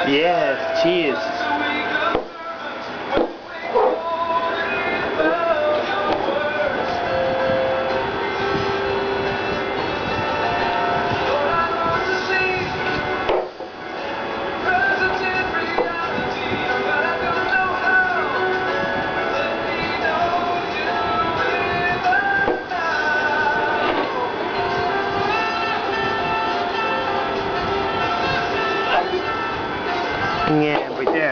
Yes, cheese. Nghe vậy chứ.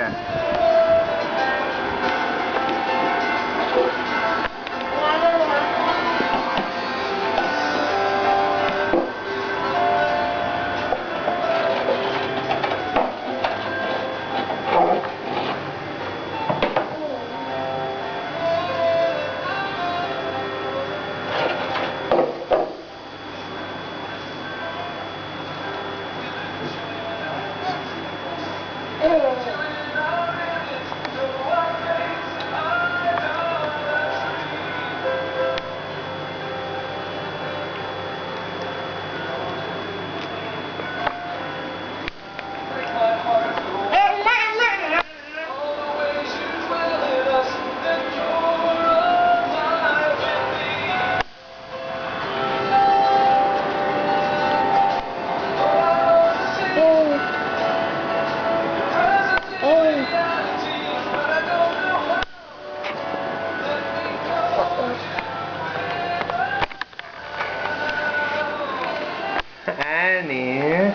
Annie.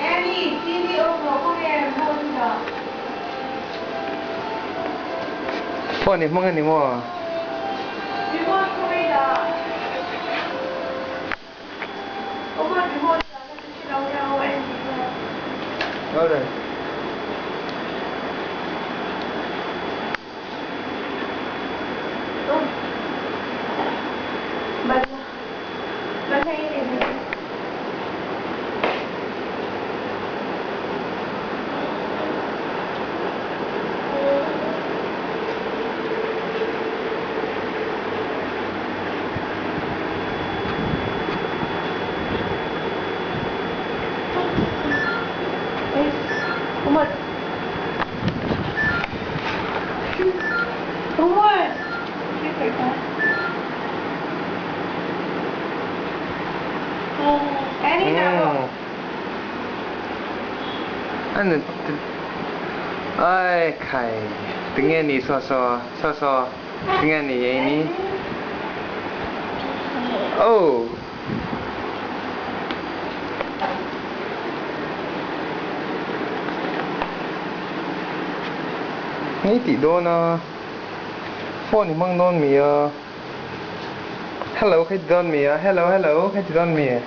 Annie, TV over, come here, hold it up. Phone này mong anh đi mua. Remote corridor. Over remote, let's go down and Rồi. But hey, come on. Come on. Annie, now. Anh ai khai tiếng nghe ní so tiếng nghe ní ấy ní. Oh. Nghĩ tỷ đô nó phone thì mang đôn mì hello khách đôn mì hello khách đôn mì anh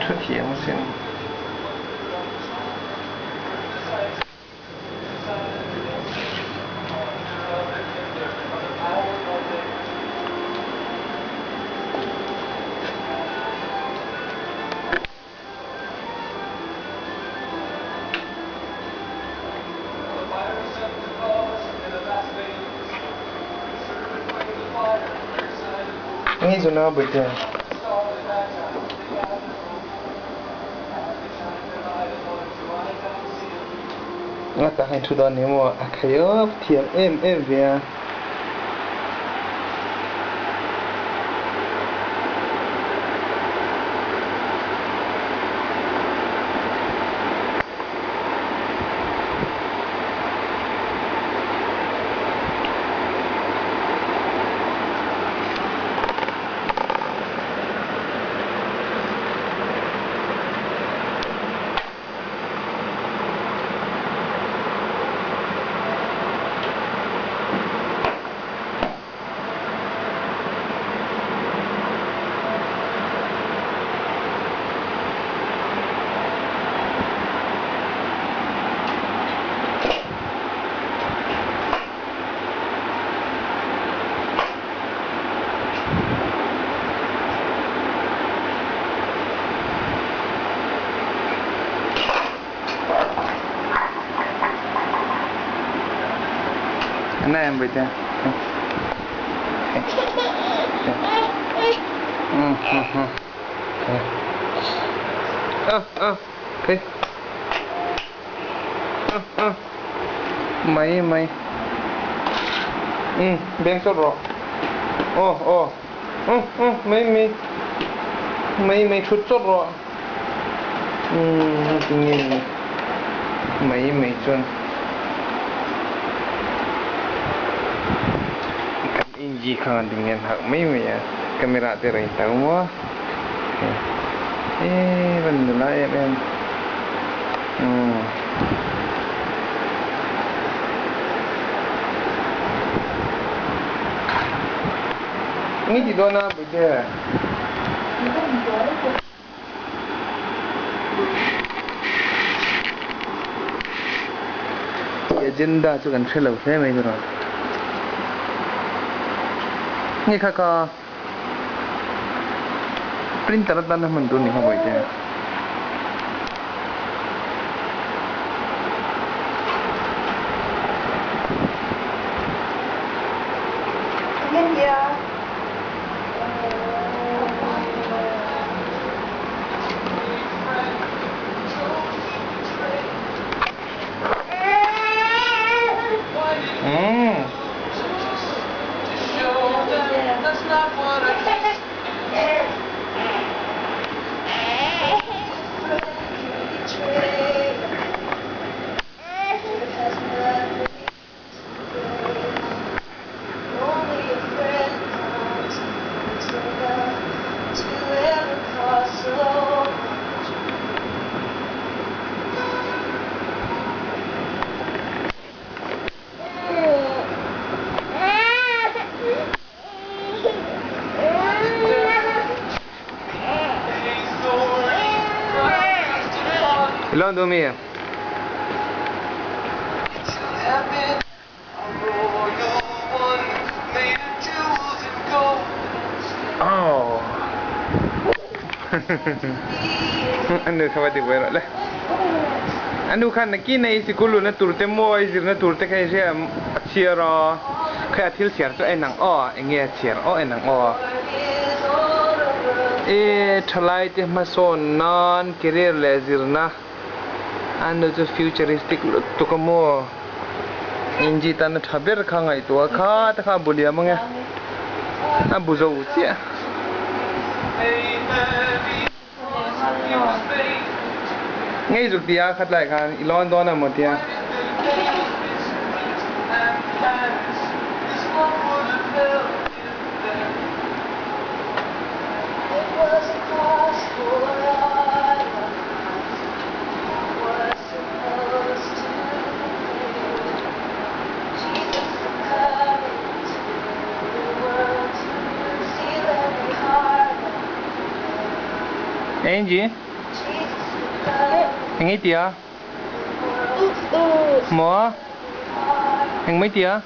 出题目先。Ini zona betul. Ngata hai tu dan ni mo akayo tiam em via. anh em vậy thế okay mày beng sốt rồi mày chút sốt rồi tình nhiên mày chun kan inji kan dengan hak mày ya kamera terai tahu mo bener lah ya em ini di dona betul agenda tu kan selalu saya mai tu ni kakak printer tanah mentu ni apa itu India. That's not what I Ilan dumi ya? Oh. Anu khabar di bawah lah. Anu kan nak kini sekolah na turute mo izir na turute kaya siya siara kaya til siar tu enang enggak siar enang thalai te mason non career lazir na anu tu futuristic tu kamu inji tanah haber kangai tu kah tak boleh amangnya abu jauh cia ngay dục dia khát lại kan ilon đó là một dia Angie, anh ấy tía, mỏ, anh mấy tía,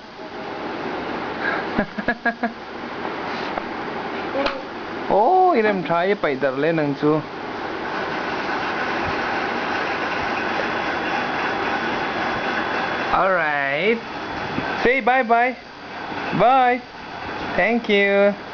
em try phải đặt lên nâng chú, alright, say bye bye, bye, thank you.